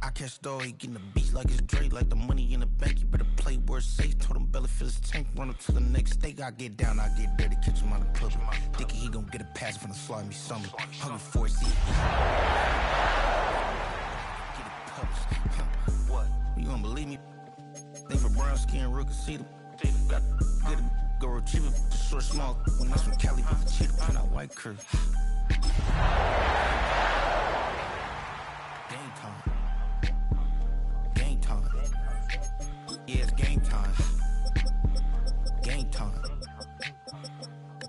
I catch dog, he getting the beats like it's Drake, like the money in the bank. You better play where it's safe. Told him belly fill his tank, run up to the next steak. I get down, I get dirty, catch him on the public. Dickie, he gon' get a pass from the slimy summer. Hungry for it, see. Get it published. What? You don't believe me? Think for brown skin, real can see them. Got get him, go retrieve him. Short, small, when that's from Cali, but the cheetah print out white curve. Game time. Game time. Yeah, it's game time. Game time.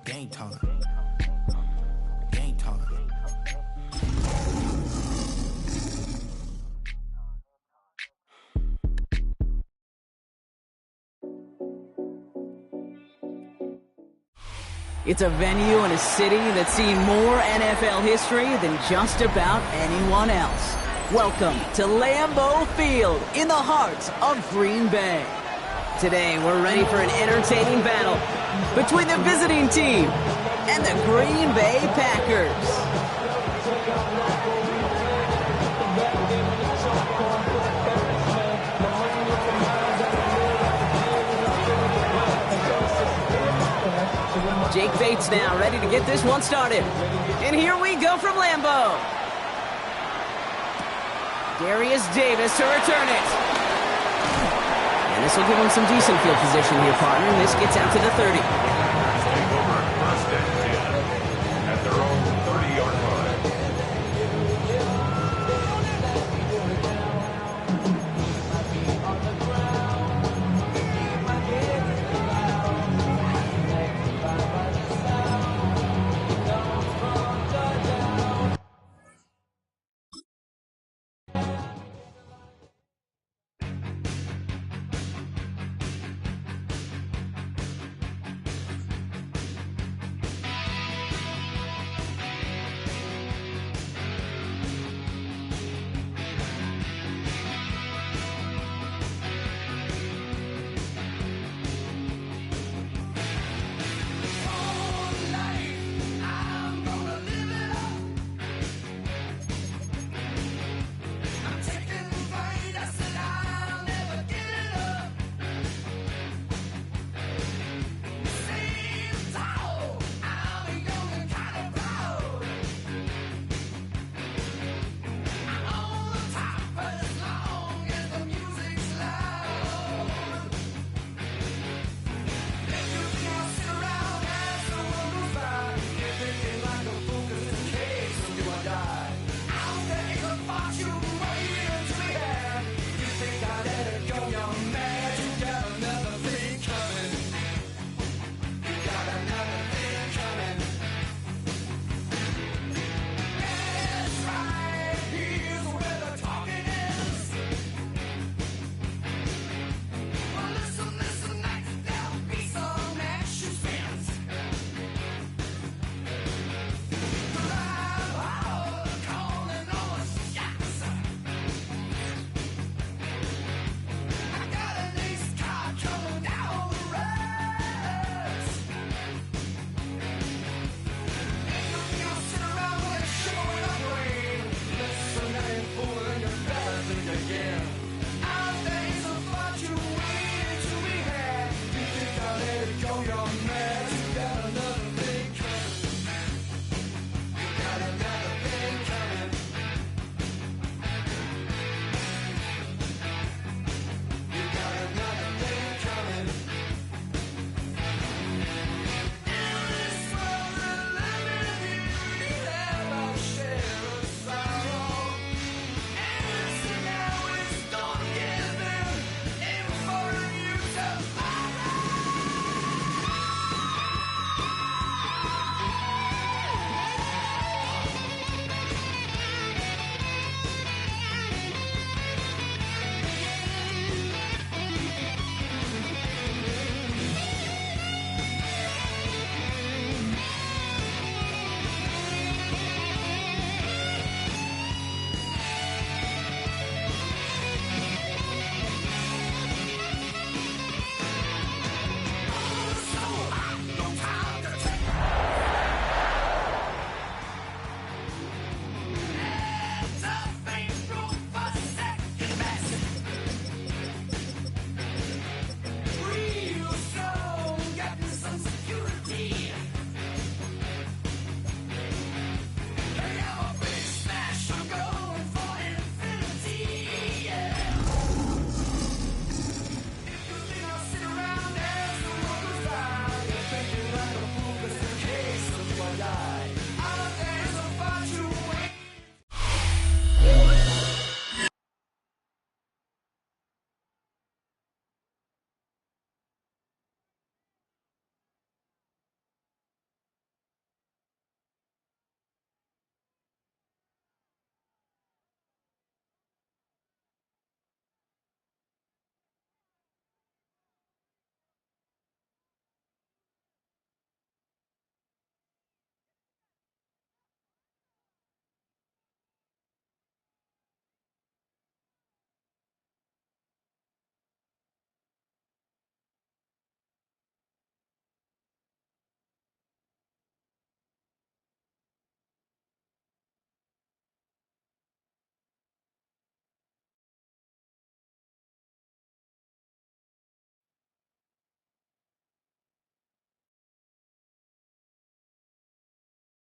Game time. Game time. It's a venue in a city that's seen more NFL history than just about anyone else. Welcome to Lambeau Field in the heart of Green Bay. Today, we're ready for an entertaining battle between the visiting team and the Green Bay Packers. Jake Bates now ready to get this one started. And here we go from Lambeau. Darius Davis to return it. And this will give him some decent field position here, partner. This gets out to the 30. Take over first and 10 at their own 30-yard line.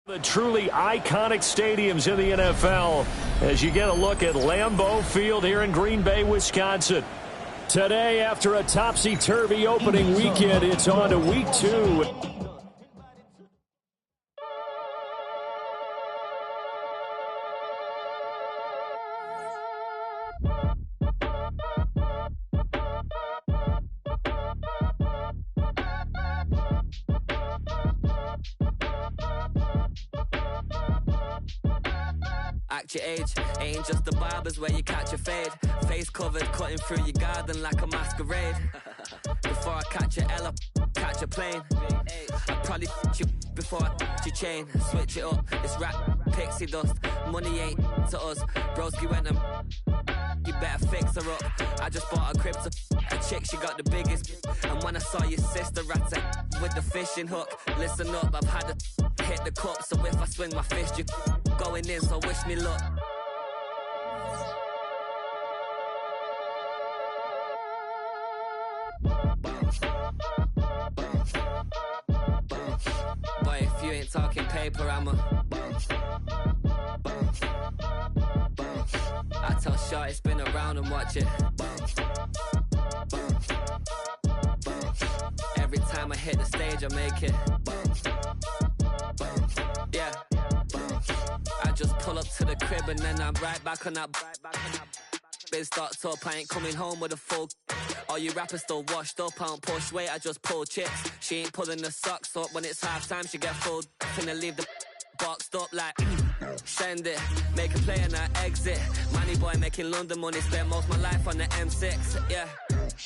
The truly iconic stadiums in the NFL as you get a look at Lambeau Field here in Green Bay, Wisconsin. Today, after a topsy-turvy opening weekend, it's on to week 2. Act your age, ain't just the barbers where you catch a fade. Face covered, cutting through your garden like a masquerade. Before I catch a L up, catch a plane. I'd probably you before I your chain. Switch it up, it's rap, pixie dust. Money ain't to us, broski went and you better fix her up. I just bought a crib to a chick, she got the biggest. And when I saw your sister rat with the fishing hook, listen up, I've had to hit the cup. So if I swing my fist, you going in, so wish me luck. Boy, if you ain't talking paper, I'm a I tell Shorty spin around and watch it. Every time I hit the stage, I make it. Yeah. I just pull up to the crib and then I'm right back on that. Biz starts up, I ain't coming home with a full. All you rappers still washed up, I don't push weight, I just pull chicks. She ain't pulling the socks up, when it's half time she get full. Finna leave the boxed up like send it, make a play and I exit. Money boy making London money, spend most of my life on the M6. Yeah,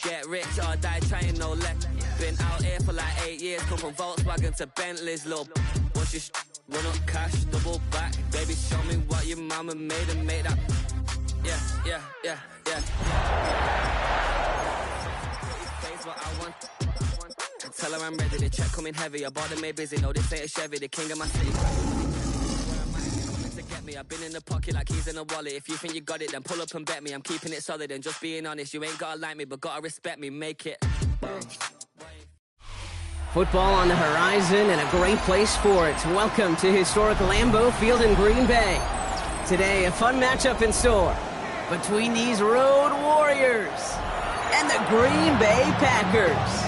get rich or die trying, no let. Been out here for like 8 years, come from Volkswagen to Bentley's, little. What's your run up cash, double back, baby show me what your mama made and make that. Yeah. What I want. Tell her I'm ready, the check coming heavy. I bought them made busy, no this ain't a Chevy, the king of my city. To get me, I've been in the pocket like keys in a wallet. If you think you got it, then pull up and bet me. I'm keeping it solid and just being honest. You ain't gotta like me, but gotta respect me, make it. Football on the horizon and a great place for it. Welcome to historic Lambeau Field in Green Bay. Today, a fun matchup in store between these road warriors and the Green Bay Packers.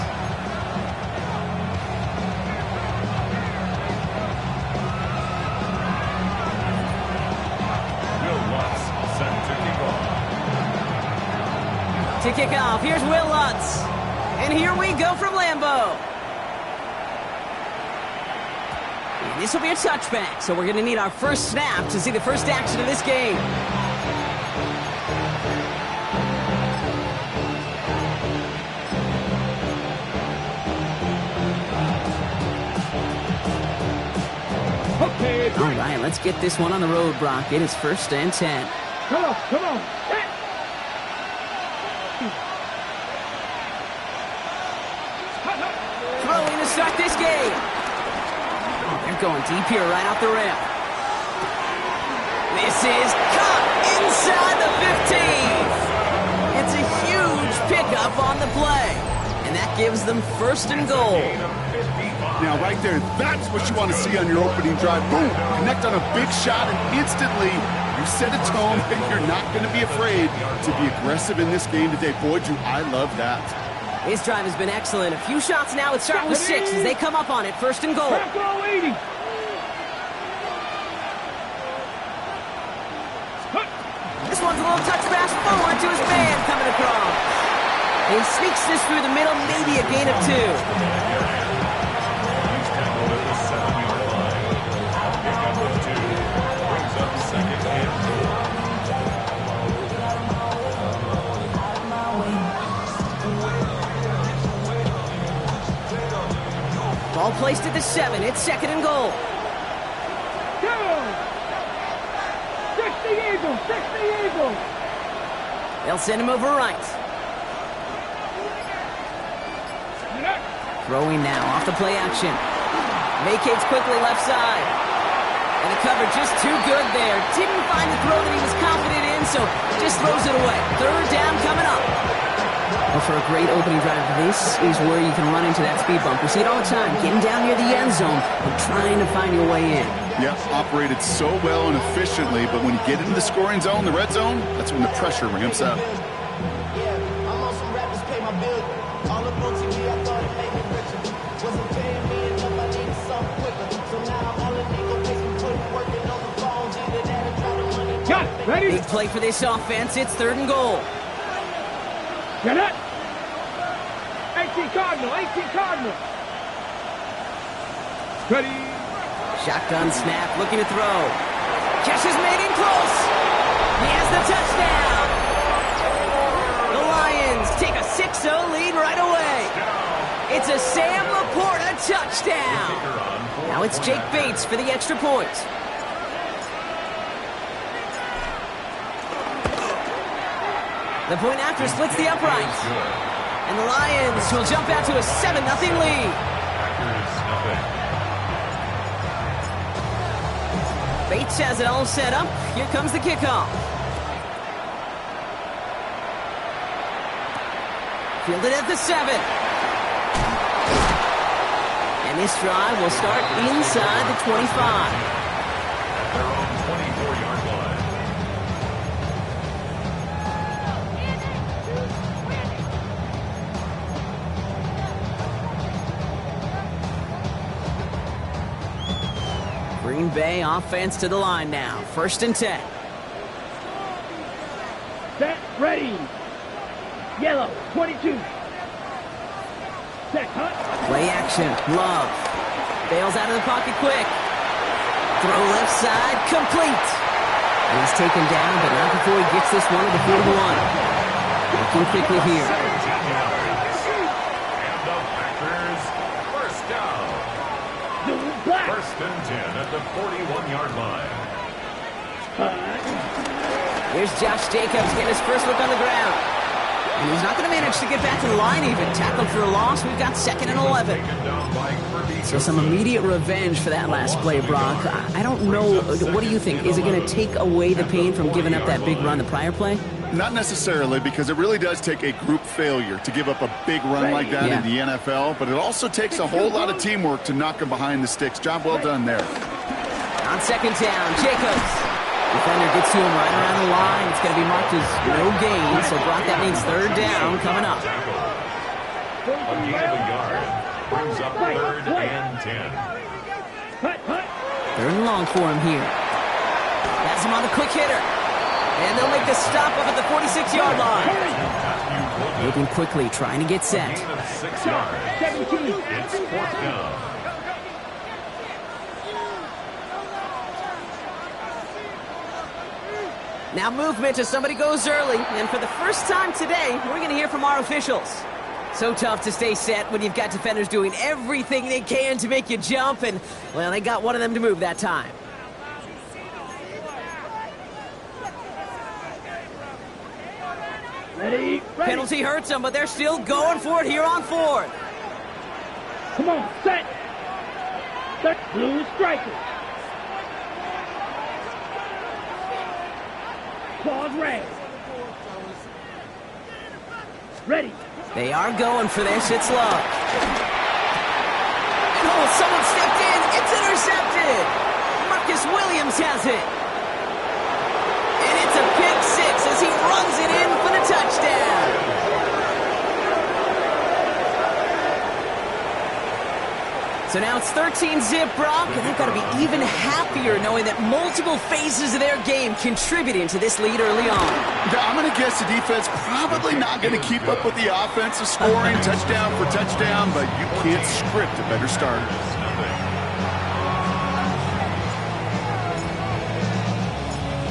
To kick off, here's Will Lutz. And here we go from Lambeau. And this will be a touchback, so we're going to need our first snap to see the first action of this game. All right, let's get this one on the road, Brock. It is 1st and 10. Come on. Throwing to start this game. Oh, they're going deep here right off the rim. This is caught inside the 15. It's a huge pickup on the play. And that gives them 1st and goal. Now, right there, that's what you want to see on your opening drive. Boom! Connect on a big shot, and instantly you set a tone that you're not going to be afraid to be aggressive in this game today. Boy, do I love that. This drive has been excellent. A few shots now. It's starting with 6 as they come up on it. 1st and goal. This one's a little touch pass forward to his man coming across. He sneaks this through the middle, maybe a gain of 2. Ball placed at the 7. It's 2nd and goal. They'll send him over right. Throwing now off the play action. Vacates quickly left side. And the cover just too good there. Didn't find the throw that he was confident in, so just throws it away. 3rd down coming up. Well, for a great opening drive, this is where you can run into that speed bump. We see it all the time, getting down near the end zone and trying to find your way in. Yeah, operated so well and efficiently, but when you get into the scoring zone, the red zone, that's when the pressure ramps up. Ready? Big play for this offense. It's 3rd and goal. Get it! 18 Cardinal, 18 Cardinal. Ready? Shotgun snap, looking to throw. Catch is made in close. He has the touchdown. The Lions take a 6-0 lead right away. It's a Sam Laporta touchdown. Now it's Jake Bates for the extra point. The point after splits the uprights. And the Lions will jump out to a 7-0 lead. Bates has it all set up. Here comes the kickoff. Fielded at the 7. And this drive will start inside the 25. At their own 24-yard line. Green Bay offense to the line now. 1st and 10. Set, ready. Yellow, 22. Set, hunt. Play action. Love. Bails out of the pocket quick. Throw left side. Complete. And he's taken down, but not before he gets this one to the 41. Looking quickly here. And the Packers, 1st down. Black. 1st and 10 at the 41-yard line. Here's Josh Jacobs getting his first look on the ground. And he's not going to manage to get back to the line even. Tackled for a loss. We've got 2nd and 11. So some immediate revenge for that last play, Brock. I don't know. What do you think? Is it going to take away the pain from giving up that big run the prior play? Not necessarily, because it really does take a group failure to give up a big run like that in the NFL, but it also takes a whole lot of teamwork to knock them behind the sticks. Job well done there. On 2nd down, Jacobs. Defender gets to him right around the line. It's going to be marked as no gain, so Brock, that means 3rd down coming up. A gain of a yard brings up 3rd and 10. 3rd and long for him here. Has him on the quick hitter. And they'll make the stop up at the 46-yard line. Moving quickly, trying to get set. A gain of 6 yards. It's 4th down. Now movement as somebody goes early. And for the first time today, we're going to hear from our officials. So tough to stay set when you've got defenders doing everything they can to make you jump. And, well, they got one of them to move that time. Ready. Penalty hurts them, but they're still going for it here on 4th. Come on, set. Set, blue striker. Claws red. Ready. They are going for this. It's Love. Oh, someone stepped in. It's intercepted. Marcus Williams has it. And it's a pick 6 as he runs it in for the touchdown. So now it's 13-zip, Brock, and they've got to be even happier knowing that multiple phases of their game contributing to this lead early on. I'm going to guess the defense probably not going to keep up with the offensive scoring touchdown for touchdown, but you can't script a better starter.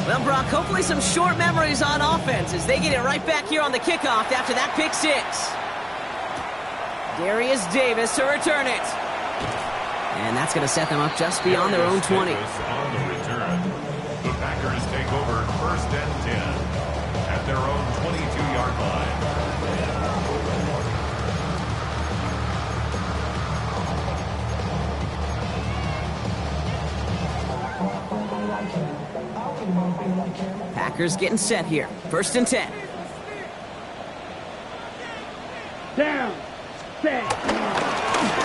Well, Brock, hopefully some short memories on offense as they get it right back here on the kickoff after that pick 6. Darius Davis to return it. And that's going to set them up just beyond their own 20. On the return, the Packers take over 1st and 10 at their own 22-yard line. Packers getting set here. 1st and 10. Set.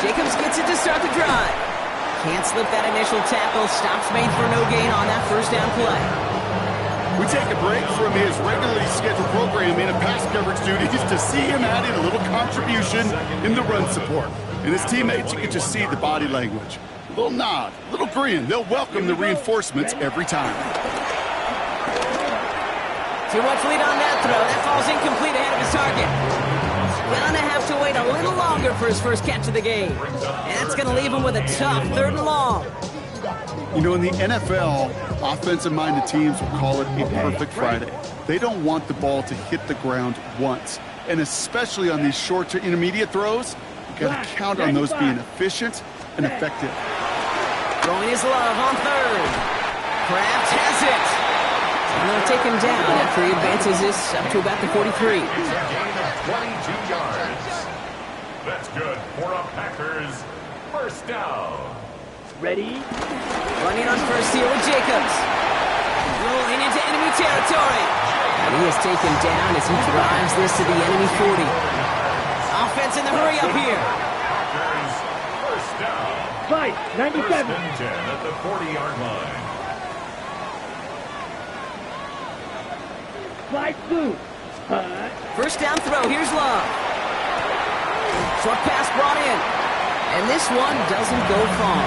Jacobs gets it to start the drive. Can't slip that initial tackle. Stops made for no gain on that first down play. We take a break from his regularly scheduled programming and pass coverage duties to see him adding a little contribution in the run support. And his teammates, you can just see the body language. A little nod, a little grin. They'll welcome the reinforcements every time. Too much lead on that throw. That falls incomplete ahead of his target. Gonna have to wait a little longer for his first catch of the game. And that's gonna leave him with a tough 3rd and long. You know, in the NFL, offensive-minded teams will call it a perfect Friday. They don't want the ball to hit the ground once. And especially on these short to intermediate throws, you got to count on those being efficient and effective. Throwing his love on 3rd. Kraft has it. And they'll take him down after he advances this up to about the 43. It's a gain of 22 yards. That's good for a Packers first down. Ready? Running on first here with Jacobs. Rolling into enemy territory. And he is taken down as he drives this to the enemy 40. Offense in the hurry up here. Packers first down. Fight. 97. First and 10 at the 40-yard line. Slide through. First down throw. Here's Love. Short pass brought in. And this one doesn't go far.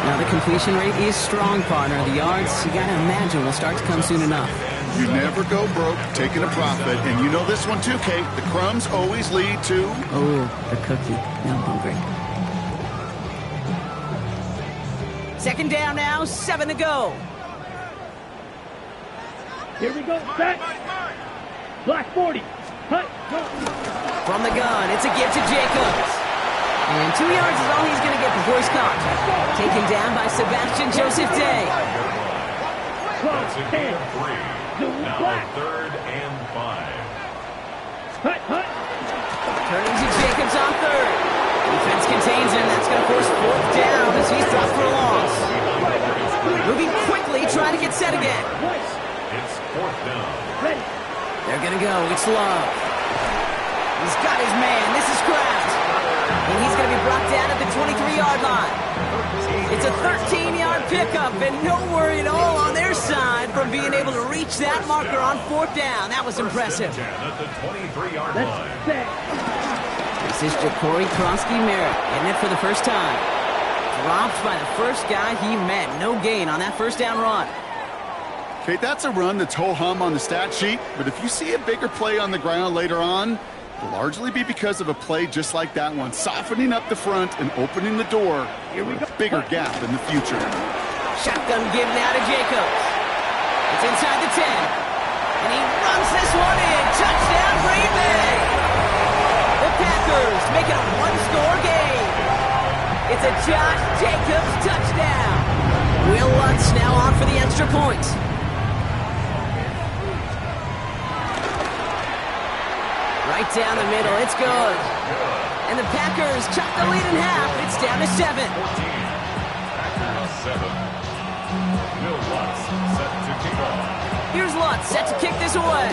Now the completion rate is strong, partner. The yards, you got to imagine, will start to come soon enough. You never go broke taking a profit. And you know this one too, Kate. The crumbs always lead to... Oh, the cookie. Now I'm hungry. 2nd down now, 7 to go. Here we go. Set. Black 40. Hut. Go. From the gun, it's a give to Jacobs. And 2 yards is all he's going to get before he's caught. Taken down by Sebastian Joseph Day. That's a gain of 3. Now Black. 3rd and 5. Hut. Hut. Turning to Jacobs on 3rd. Defense contains him. That's going to force 4th down as he's dropped for a loss. Moving quickly, trying to get set again. It's 4th down. Ready. They're going to go. It's Love. He's got his man. This is Kraft. And he's going to be brought down at the 23-yard line. It's a 13-yard pickup, and no worry at all on their side from being able to reach that marker on 4th down. That was impressive. At the 23-yard Let's line. set. This is Ja'Cory Kronsky-Merritt getting it for the first time. Dropped by the first guy he met. No gain on that first down run. Kate, that's a run that's ho-hum on the stat sheet. But if you see a bigger play on the ground later on, it'll largely be because of a play just like that one, softening up the front and opening the door for a bigger gap in the future. Shotgun give now to Jacobs. It's inside the 10. And he runs this one in. Touchdown, Green Bay. The Packers make it a one-score game. It's a Josh Jacobs touchdown. Will Lutz now on for the extra point. Right down the middle, it's good. And the Packers chop the lead in half. It's down to 7. 14. Packers 7. Will Lutz set to kick off. Here's Lutz set to kick this away.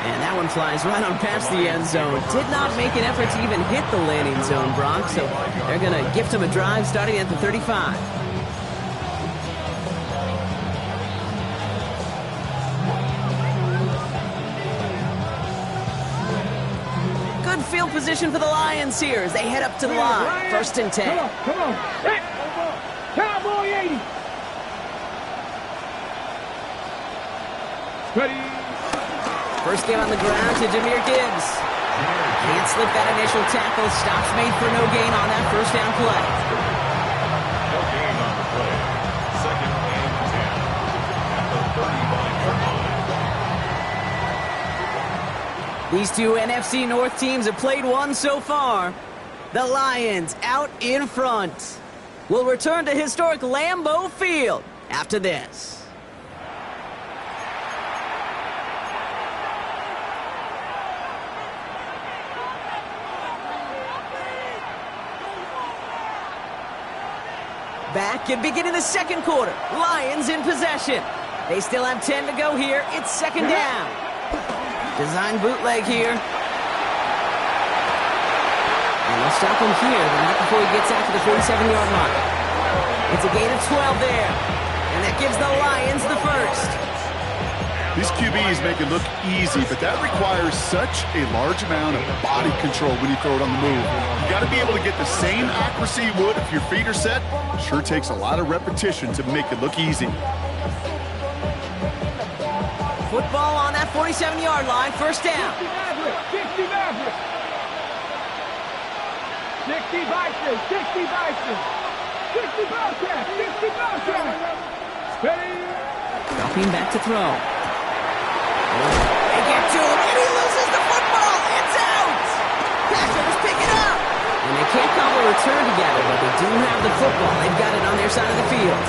And that one flies right on past the end zone. Did not make an effort to even hit the landing zone, Brock. So they're going to gift him a drive starting at the 35. Good field position for the Lions here as they head up to the line. 1st and 10. Come on. Hey. Cowboy 80. Ready. First game on the ground to Jahmyr Gibbs. Can't slip that initial tackle. Stops made for no gain on that first down play. No gain on the play. 2nd and 10 at the 35-yard line. These two NFC North teams have played one so far. The Lions out in front. We'll return to historic Lambeau Field after this. Back and beginning the 2nd quarter. Lions in possession. They still have 10 to go here. It's second down. Design bootleg here. And they'll stop him here, but not before he gets out to the 47-yard line. It's a gain of 12 there. And that gives the Lions the first. These QBs make it look easy, but that requires such a large amount of body control when you throw it on the move. You got to be able to get the same accuracy you would if your feet are set. Sure takes a lot of repetition to make it look easy. Football on that 47-yard line, first down. 60 Maverick. 60 Bison. 60 Bison. 60 Bobcat. 60 Bobcat. Ready? Dropping back to throw. They get to him, and he loses the football. It's out. Packers pick it up. And they can't cobble a return together, but they do have the football. They've got it on their side of the field.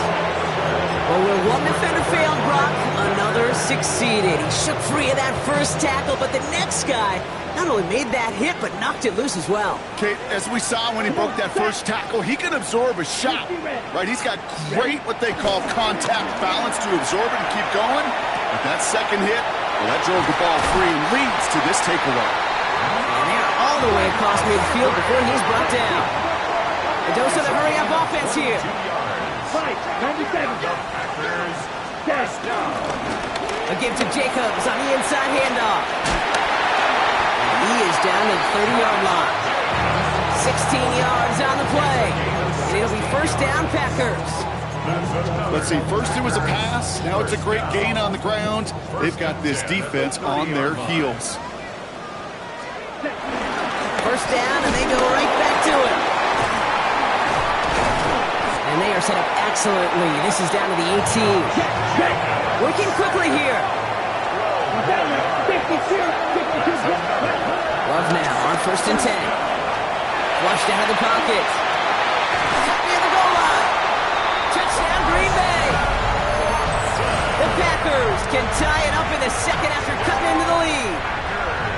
Well, where one defender failed, Brock, another succeeded. He shook free of that first tackle, but the next guy not only made that hit, but knocked it loose as well. Kate, as we saw when he broke that first tackle, he can absorb a shot, right? He's got great, what they call contact balance to absorb it and keep going. But that second hit, well, that drove the ball free and leads to this takeaway. And they're all the way across midfield before he's brought down. A dose of the hurry-up offense here. 97. A give to Jacobs on the inside handoff. And he is down at the 30-yard line. 16 yards on the play. And it'll be first down, Packers. Let's see, first it was a pass, now it's a great gain on the ground. They've got this defense on their heels. First down, and they go right back to it. And they are set up excellently. This is down to the 18. Working quickly here. Love now on first and 10. Flushed out of the pocket. Near the goal line. Touchdown, Green Bay. The Packers can tie it up in the second after cutting into the lead.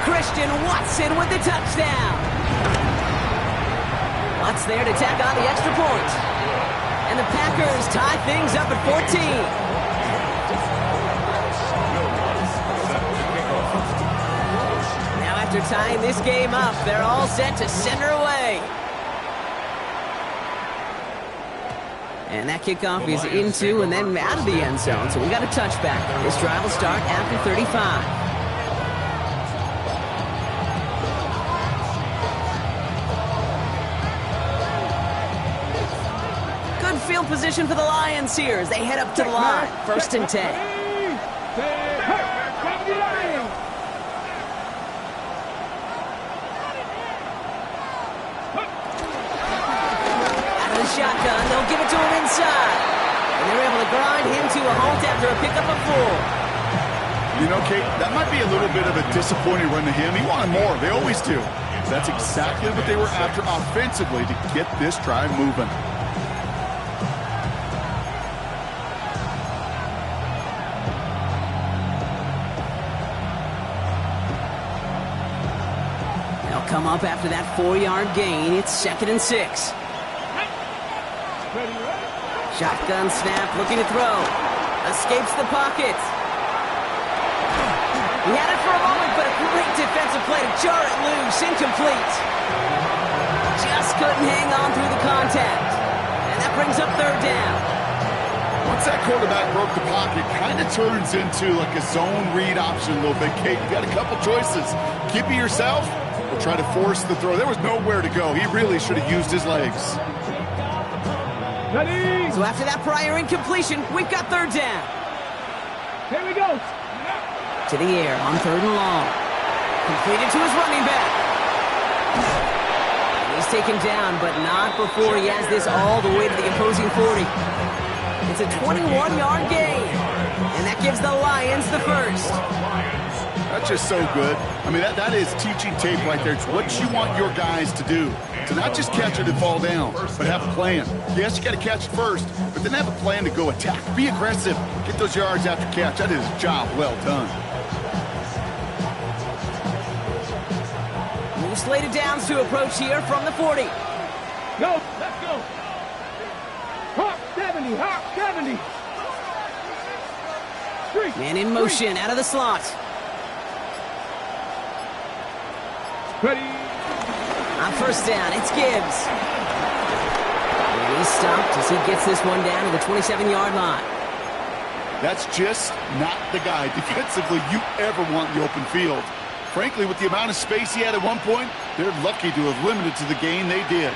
Christian Watson with the touchdown. Watts there to tack on the extra point. And the Packers tie things up at 14. Now after tying this game up, they're all set to send her away. And that kickoff is into and then out of the end zone. So we got a touchback. This drive will start after 35. Field position for the Lions here as they head up to the line. First and 10. Out of the shotgun, they'll give it to him inside. And they're able to grind him to a halt after a pickup of 4. You know, Kate, that might be a little bit of a disappointing run to him. He wanted more. They always do. That's exactly what they were after offensively to get this drive moving. Come up after that 4-yard gain. It's second and 6. Shotgun snap, looking to throw. Escapes the pocket. He had it for a moment, but a great defensive play to jar it loose. Incomplete. Just couldn't hang on through the contact. And that brings up third down. Once that quarterback broke the pocket, kind of turns into like a zone read option a little bit, Kate. You got a couple choices. Keep it yourself. Or try to force the throw. There was nowhere to go. He really should have used his legs. So after that prior incompletion, we've got third down. Here we go. To the air on third and long. Completed to his running back. And he's taken down, but not before he has this all the way to the opposing 40. It's a 21-yard gain. And that gives the Lions the first. That's just so good. I mean, that is teaching tape right there. It's what you want your guys to do. To not just catch it and fall down, but have a plan. Yes, you got to catch it first, but then have a plan to go attack. Be aggressive. Get those yards after catch. That is a job well done. New slated downs to approach here from the 40. Go. Let's go. Hawk 70. Hawk 70. Man in motion, out of the slot. Ready. On first down, it's Gibbs. And he's stopped as he gets this one down to the 27-yard line. That's just not the guy defensively you ever want in the open field. Frankly, with the amount of space he had at one point, they're lucky to have limited to the gain they did.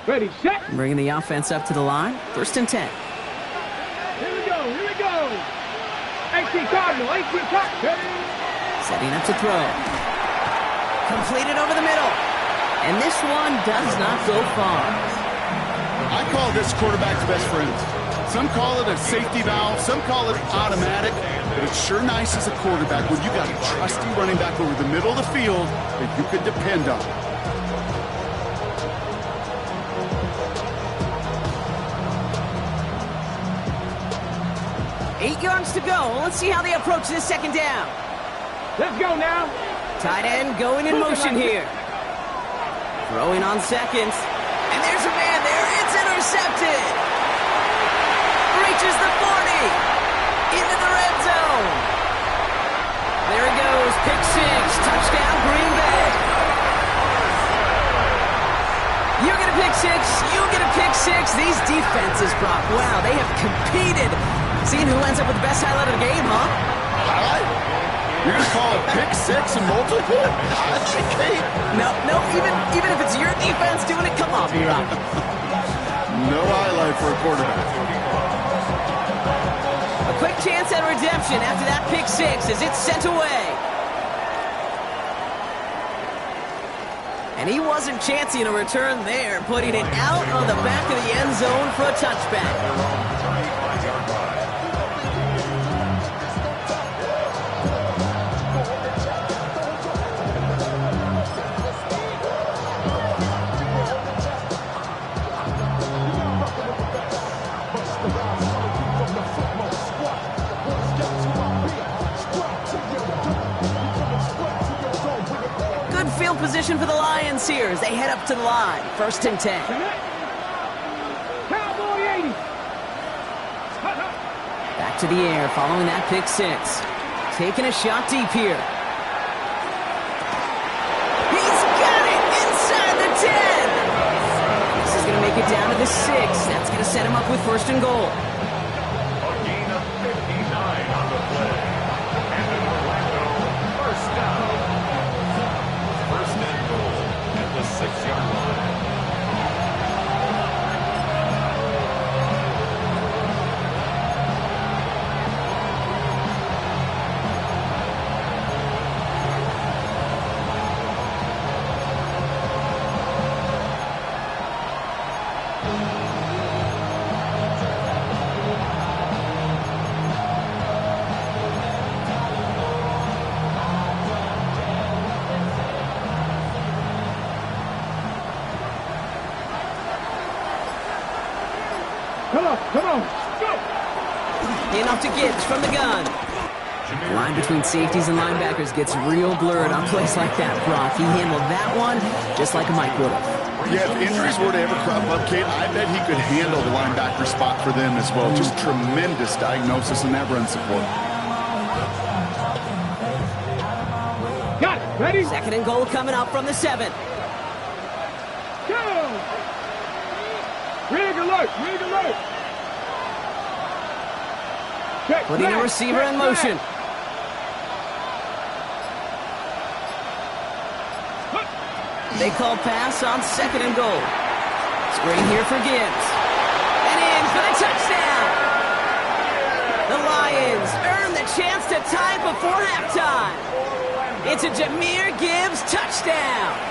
Ready, set. Bringing the offense up to the line. 1st and 10. Here we go, here we go. 18 Cardinal, 18 Cardinal. Setting up to throw. Completed over the middle. And this one does not go far. I call this quarterback's best friend. Some call it a safety valve, some call it automatic, but it's sure nice as a quarterback when you got a trusty running back over the middle of the field that you can depend on. Eight yards to go. Let's see how they approach this second down. Let's go now. Tight end going in motion here. Throwing on seconds. And there's a man there. It's intercepted. Reaches the 40. Into the red zone. There he goes. Pick 6. Touchdown, Green Bay. You get a pick 6. You get a pick 6. These defenses, Brock, wow, they have competed. Seeing who ends up with the best highlight of the game, huh? Highlight? You're going to call it pick 6 and multiple? No, even if it's your defense doing it, come on, B-Rock. No highlight for a quarterback. A quick chance at redemption after that pick 6 as it's sent away. And he wasn't chancing a return there, putting it out on the back of the end zone for a touchback. Field position for the Lions here as they head up to the line. 1st and 10. Cowboy 80. Back to the air following that pick 6. Taking a shot deep here. He's got it inside the 10. This is going to make it down to the 6. That's going to set him up with 1st and goal. A gain of 59 on the play. And an Orlando first down. 1st and goal at the 6-yard line. Come on, go! In off to Gibbs from the gun. The line between safeties and linebackers gets real blurred on plays like that, Brock. He handled that one just like a Mike would have. Yeah, if injuries were to ever crop up, Kate, I bet he could handle the linebacker spot for them as well. Just tremendous diagnosis in that run support. Got it, ready? 2nd and goal coming up from the 7. Go! Rig alert, rig alert! Check, Putting a receiver in motion. They call pass on 2nd and goal. Screen here for Gibbs. And in for the touchdown. The Lions earn the chance to tie before halftime. It's a Jahmyr Gibbs touchdown.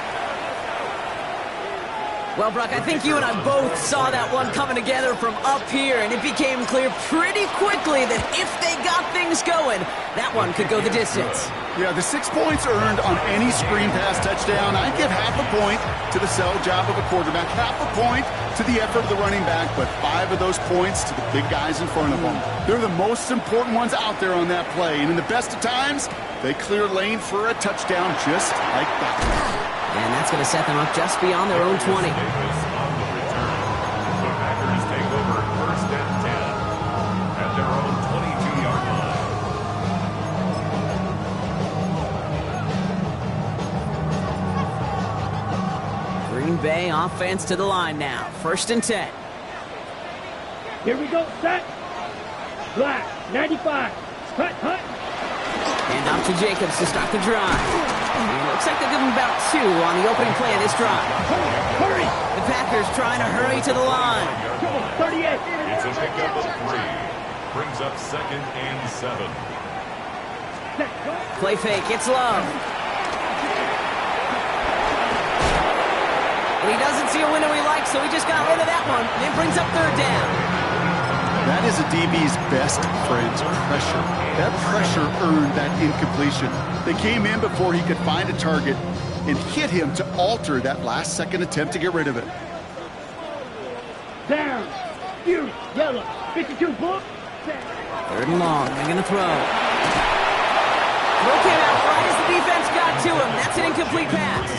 Well, Brock, I think you and I both saw that one coming together from up here, and it became clear pretty quickly that if they got things going, that one could go the distance. Yeah, the 6 points earned on any screen pass touchdown. I give half a point to the sell job of a quarterback, half a point to the effort of the running back, but 5 of those points to the big guys in front of them. They're the most important ones out there on that play, and in the best of times, they clear lane for a touchdown just like that. And that's going to set them up just beyond their own 20. Davis on the return. The Packers take over 1st and 10 at their own 22-yard line. Green Bay offense to the line now. 1st and 10. Here we go, set. Black, 95. Hut. And off to Jacobs to start the drive. It looks like they'll give him about 2 on the opening play of this drive. Hurry. The Packers trying to hurry to the line. 38. It's a pickup of 3. Brings up 2nd and 7. Play fake, it's Love. And he doesn't see a window he likes, so he just got rid of that one. And it brings up 3rd down. That is a DB's best friend, pressure. That pressure earned that incompletion. They came in before he could find a target and hit him to alter that last-second attempt to get rid of it. Down. Fury. Yellow. 52 book. 3rd and long. They're going to throw. Throw came out right as the defense got to him. That's an incomplete pass.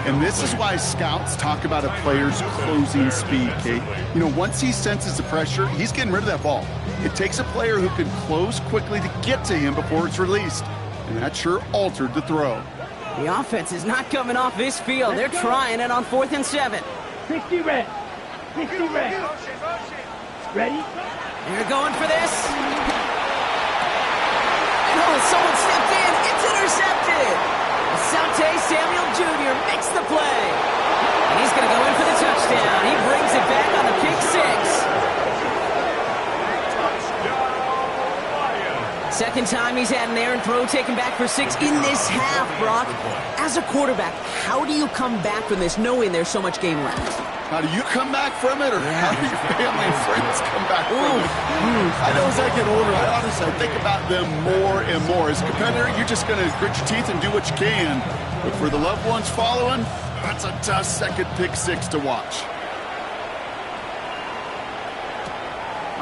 And this is why scouts talk about a player's closing speed, Kate. You know, once he senses the pressure, he's getting rid of that ball. It takes a player who can close quickly to get to him before it's released. And that sure altered the throw. The offense is not coming off this field. They're trying it on 4th and 7. 60 red. 60 red. Ready? They're going for this. Oh, someone stepped in. It's intercepted. Asante Samuel Jr. makes the play. And he's going to go in for the touchdown. He brings it back on the pick 6. Second time he's had an errant throw taken back for 6 in this half, Brock. As a quarterback, how do you come back from this knowing there's so much game left? How do you come back from it, or how do your family and friends come back from it? I know as I get older, I think about them more and more. As a competitor, you're just going to grit your teeth and do what you can. But for the loved ones following, that's a tough second pick 6 to watch.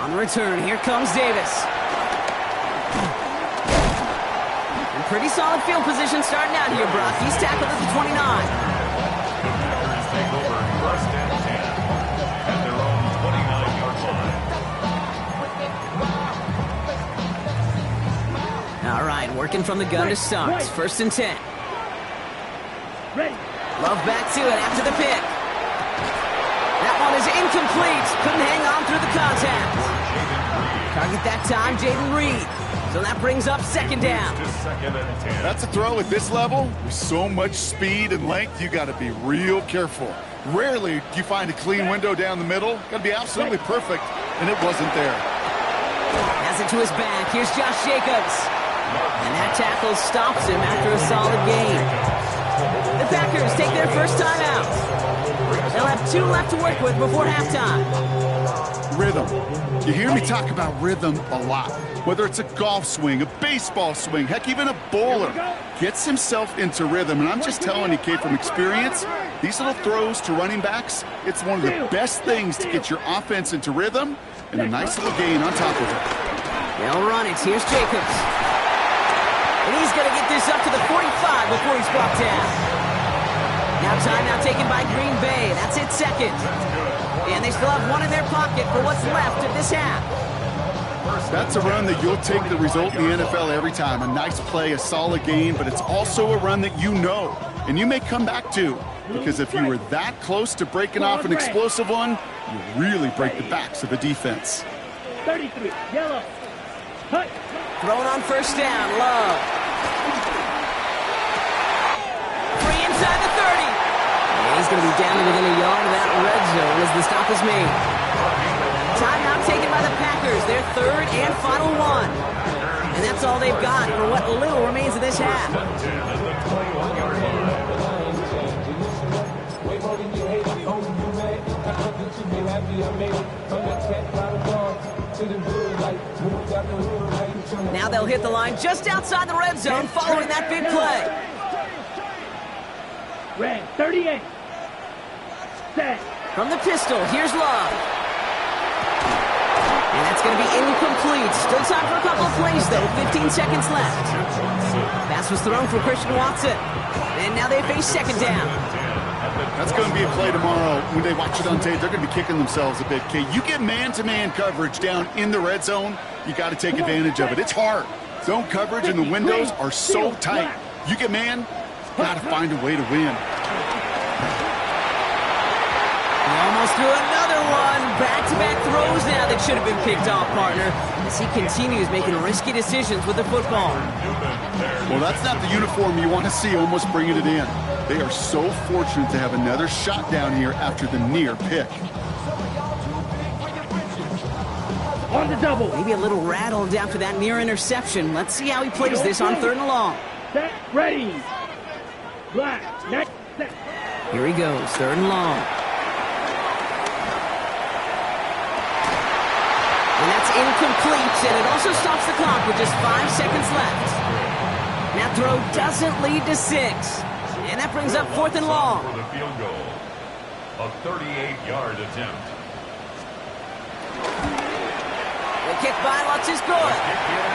On the return, here comes Davis. And pretty solid field position starting out here, Brock. He's tackled at the 29. Packers take over 1st and 10 at their own 29-yard line. All right, working from the gun to start. 1st and 10. Ready. Love back to it after the pick. That one is incomplete. Couldn't hang on through the contact. Target that time, Jaden Reed. So that brings up 2nd down. That's a throw at this level. With so much speed and length, you got to be real careful. Rarely do you find a clean window down the middle. Got to be absolutely perfect, and it wasn't there. Has it to his back. Here's Josh Jacobs. And that tackle stops him after a solid gain. The Packers take their first time out. They'll have 2 left to work with before halftime. Rhythm. You hear me talk about rhythm a lot. Whether it's a golf swing, a baseball swing, heck, even a bowler gets himself into rhythm. And I'm just telling you, Kate, from experience, these little throws to running backs, it's one of the best things to get your offense into rhythm and a nice little gain on top of it. They'll run it. Here's Jacobs. And he's going to get this up to the 45 before he's brought down. Now timeout taken by Green Bay. That's it, 2nd. And they still have 1 in their pocket for what's left of this half. That's a run that you'll take the result in the NFL every time. A nice play, a solid gain, but it's also a run that you know, and you may come back to. Because if you were that close to breaking off an explosive one, you really break the backs of the defense. 33, yellow. Hut. Thrown on 1st down, Love. Free inside the 30. And he's going to be down to within a yard of that red zone as the stop is made. Timeout taken by the Packers, their 3rd and final one. And that's all they've got for what little remains of this half. Now they'll hit the line just outside the red zone following that big play. Red, 38. Set. From the pistol, here's Love. And that's going to be incomplete. Still time for a couple of plays, though. 15 seconds left. Pass was thrown for Christian Watson. And now they face 2nd down. That's going to be a play tomorrow. When they watch it on tape, they're going to be kicking themselves a bit, Kate. You get man-to-man coverage down in the red zone, you got to take advantage of it. It's hard. Zone coverage and the windows are so tight. You get man, got to find a way to win. He almost threw another one. Back-to-back throws now that should have been picked off, partner, as he continues making risky decisions with the football. Well, that's not the uniform you want to see almost bringing it in. They are so fortunate to have another shot down here after the near pick. On the double. Maybe a little rattled after that near interception. Let's see how he plays this on 3rd and long. Set, ready. Black, next, set. Here he goes, 3rd and long. And that's incomplete, and it also stops the clock with just 5 seconds left. That throw doesn't lead to 6. And that brings up 4th and long. For the field goal, a 38-yard attempt. The kick by Lutz is good.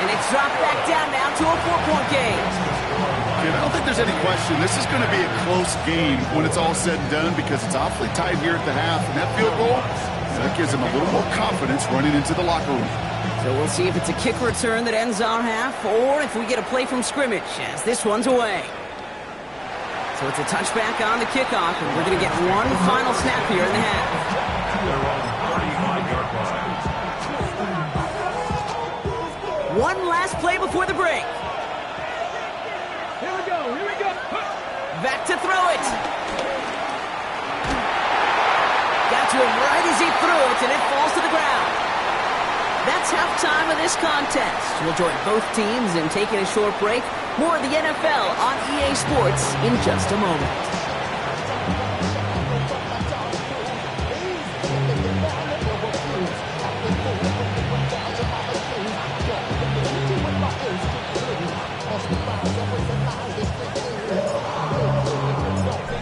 And it's dropped back down now to a 4-point game. I don't think there's any question. This is going to be a close game when it's all said and done because it's awfully tight here at the half. And that field goal, that gives them a little more confidence running into the locker room. So we'll see if it's a kick return that ends our half or if we get a play from scrimmage as this one's away. So it's a touchback on the kickoff, and we're going to get one final snap here in the half. They're on 35-yard line. One last play before the break. Here we go, here we go. Back to throw it. Got to him right as he threw it, and it falls to the ground. That's halftime of this contest. We'll join both teams in taking a short break. More of the NFL on EA Sports in just a moment.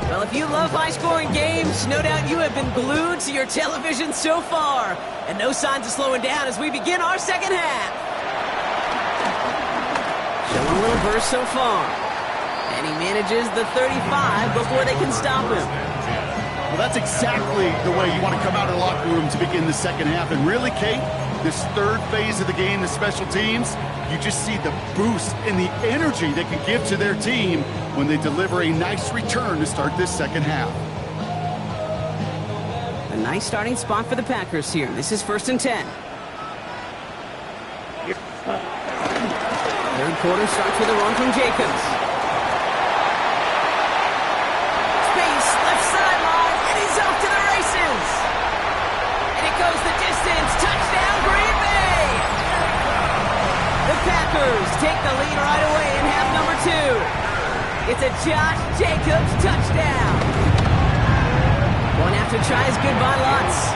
Well, if you love high-scoring games, no doubt you have been glued to your television so far. And no signs of slowing down as we begin our second half. Showing a little burst so far. And he manages the 35 before they can stop him. Well, that's exactly the way you want to come out of the locker room to begin the second half. And really, Kate, this third phase of the game, the special teams, you just see the boost and the energy they can give to their team when they deliver a nice return to start this second half. A nice starting spot for the Packers here. This is 1st and 10. Third quarter starts with a run from Jacobs. Space, left sideline, and he's off to the races. And it goes the distance. Touchdown, Green Bay! The Packers take the lead right away in half number 2. It's a Josh Jacobs touchdown. Going after tries good by Lutz.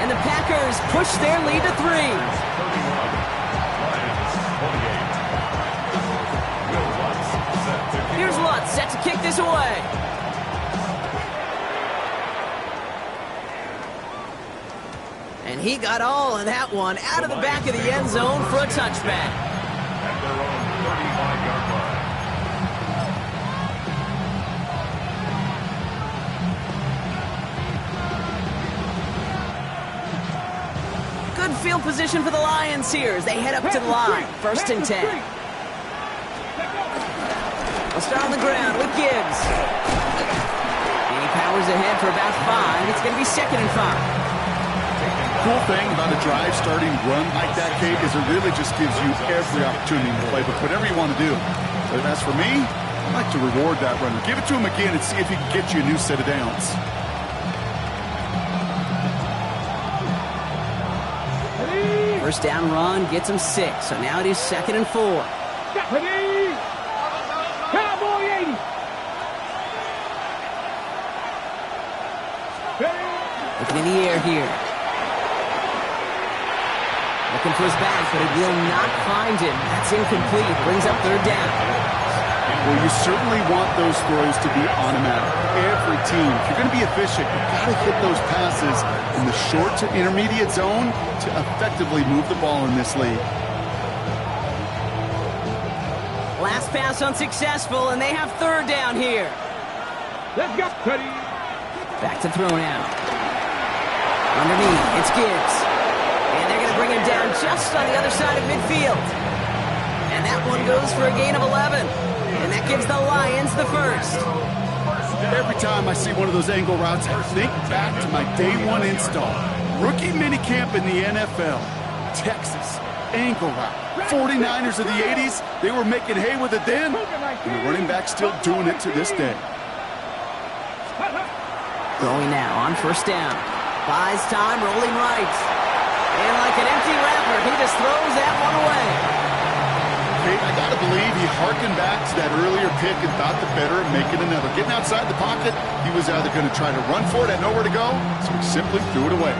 And the Packers push their lead to 3. Here's Lutz set to kick this away. And he got all of that one out of the back of the end zone for a touchback. At their own 35-yard line. Good field position for the Lions here as they head up to the line. 1st and 10. We'll start on the ground with Gibbs. And he powers ahead for about 5. It's going to be 2nd and 5. Cool thing about a drive starting run like that, Kate, is it really just gives you every opportunity to play, but whatever you want to do. But as for me, I like to reward that runner. Give it to him again and see if he can get you a new set of downs. First down run gets him 6, so now it is 2nd and 4. Ready. Cowboy 80. Looking in the air here. Looking for his back, but it will not find him. That's incomplete. Brings up 3rd down. Well, you certainly want those throws to be automatic. Every team, if you're going to be efficient, you've got to hit those passes in the short to intermediate zone to effectively move the ball in this league. Last pass unsuccessful, and they have 3rd down here. Let's go. Ready. Back to throw now. Underneath, it's Gibbs. And they're going to bring him down just on the other side of midfield. And that one goes for a gain of 11. And that gives the Lions the first. Every time I see one of those angle routes, I think back to my day one install. Rookie minicamp in the NFL. Texas, angle route. 49ers of the 80s, they were making hay with it then. And the running back's still doing it to this day. Going now on first down. Buys time, rolling right. And like an empty wrapper, he just throws that one away. I got to believe he harkened back to that earlier pick and thought the better of making another. Getting outside the pocket, he was either going to try to run for it, had nowhere to go, so he simply threw it away.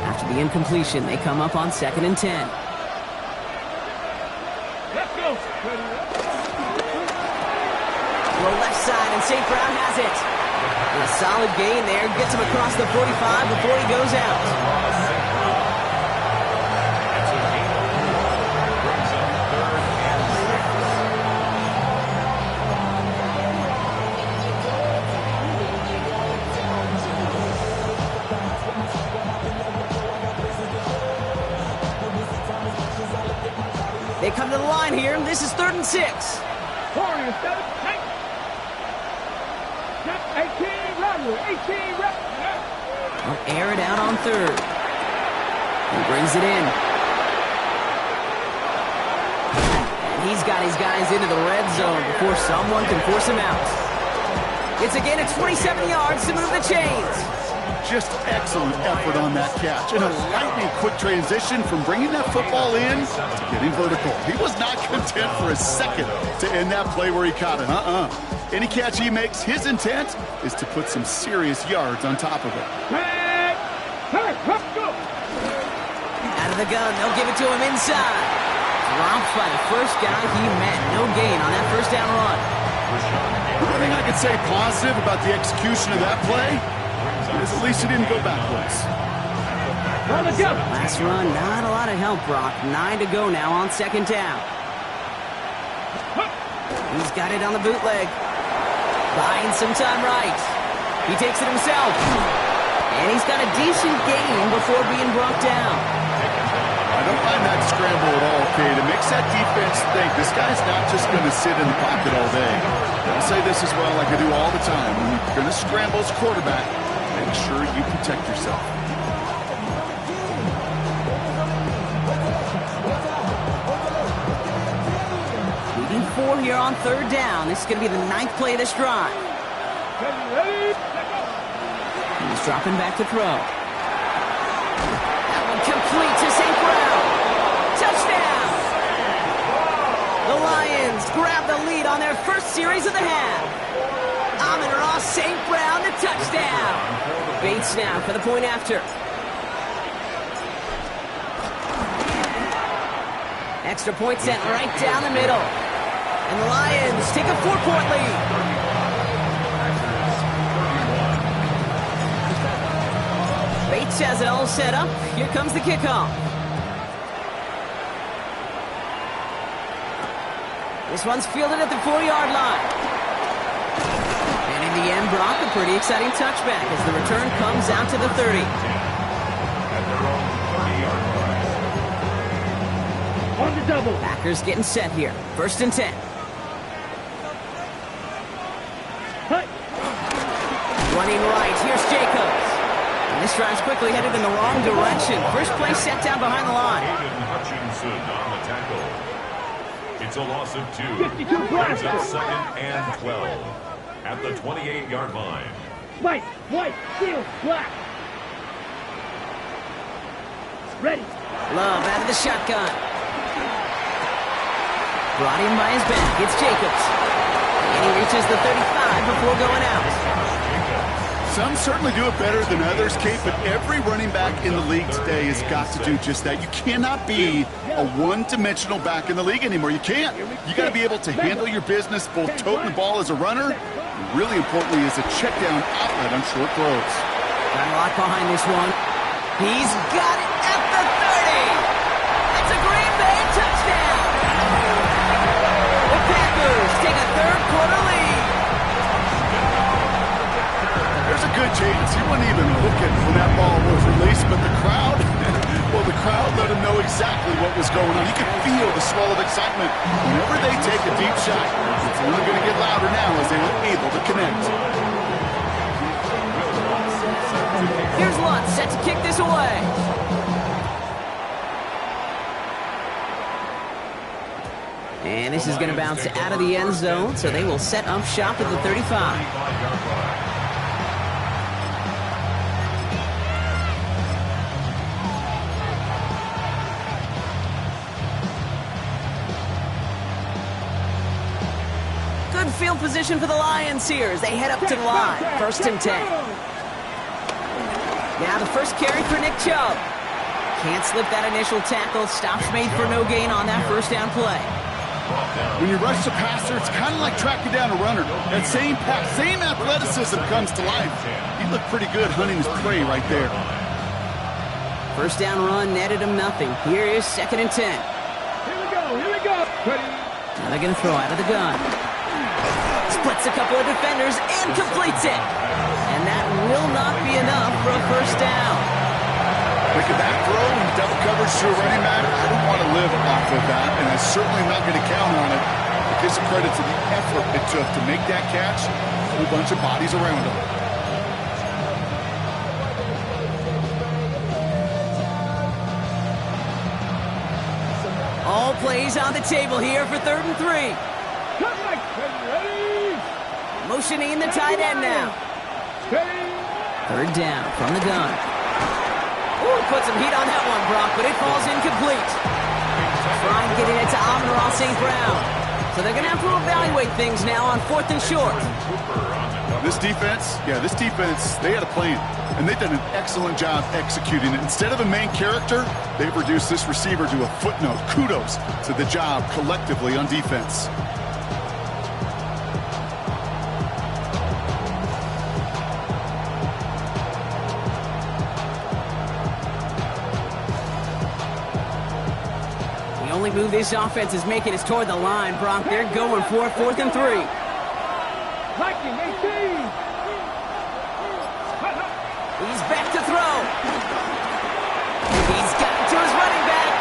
After the incompletion, they come up on 2nd and 10. Let's go. Throw left side, and St. Brown has it. And a solid gain there. Gets him across the 45 before he goes out. They come to the line here. This is 3rd and 6. 4 instead of 10. 18 run, 18 reps. They'll air it out on 3rd. He brings it in. And he's got his guys into the red zone before someone can force him out. It's a gain of 27 yards to move the chains. Just excellent effort on that catch. And a lightning quick transition from bringing that football in to getting vertical. He was not content for a second to end that play where he caught it. Any catch he makes, his intent is to put some serious yards on top of it. Out of the gun, they'll give it to him inside. Dropped by the first guy he met. No gain on that first down run. One thing I could say positive about the execution of that play is at least he didn't go backwards. Last run, not a lot of help, Brock. 9 to go now on 2nd down. He's got it on the bootleg. Buying some time right. He takes it himself. And he's got a decent gain before being brought down. I don't mind that scramble at all, Kate. It makes that defense think this guy's not just going to sit in the pocket all day. I'll say this as well like I do all the time. When you're going to scramble as quarterback, make sure you protect yourself. Leading 4 here on 3rd down. This is going to be the 9th play of this drive. He's dropping back to throw. That one complete to St. Brown. Touchdown! The Lions grab the lead on their first series of the half. Amon-Ra St. Brown, the touchdown. Bates now for the point after. Extra point sent right down the middle. And the Lions take a 4-point lead. Bates has it all set up. Here comes the kickoff. This one's fielded at the 4-yard line. And in the end, Brock, a pretty exciting touchback as the return comes out to the 30. On the double. Packers getting set here. 1st and 10. Running right. Here's Jacobs. And this drive's quickly headed in the wrong direction. First play set down behind the line. Aiden Hutchinson on the tackle. It's a loss of 2. 52 Brings up 2nd and 12 at the 28-yard line. White, steel, black. Ready. Love out of the shotgun. Brought in by his back. It's Jacobs. And he reaches the 35 before going out. Some certainly do it better than others, Kate, but every running back in the league today has got to do just that. You cannot be a one-dimensional back in the league anymore. You can't. You got to be able to handle your business, both toting the ball as a runner, and really importantly as a check down outlet on short throws. Got a lot behind this one. He's got it at the 30. It's a Green Bay touchdown. The Packers take a third-quarter lead. There's a good chance he wasn't even looking when that ball was released, but the crowd, well, the crowd let him know exactly what was going on. You could feel the swell of excitement. Whenever they take a deep shot, it's only going to get louder now as they were able to connect. Here's Lutz set to kick this away. And this is going to bounce out of the end zone, so they will set up shop at the 35. Good field position for the Lions here as they head up to the line. 1st and 10. Now the first carry for Nick Chubb. Can't slip that initial tackle. Stops made for no gain on that first down play. When you rush the passer, it's kind of like tracking down a runner. That same pass, same athleticism comes to life. He looked pretty good hunting his prey right there. First down run netted him nothing. Here is 2nd and 10. Here we go, here we go. Now they're going to throw out of the gun. Splits a couple of defenders and completes it. And that will not be enough for a first down. Look at that throw and double coverage to a running back. I don't want to live off of that, and I'm certainly not going to count on it. It gives a credit to the effort it took to make that catch. A whole bunch of bodies around him. All plays on the table here for 3rd and 3. Motioning the tight end now. 3rd down from the gun. Ooh, put some heat on that one, Brock, but it falls incomplete. Trying getting it to Amon-Ra St. Brown. So they're going to have to evaluate things now on 4th and short. This defense, they had a plan, and they've done an excellent job executing it. Instead of a main character, they've reduced this receiver to a footnote. Kudos to the job collectively on defense. The only move this offense is making is toward the line, Brock. They're going for 4th and 3. He's back to throw. He's gotten to his running back.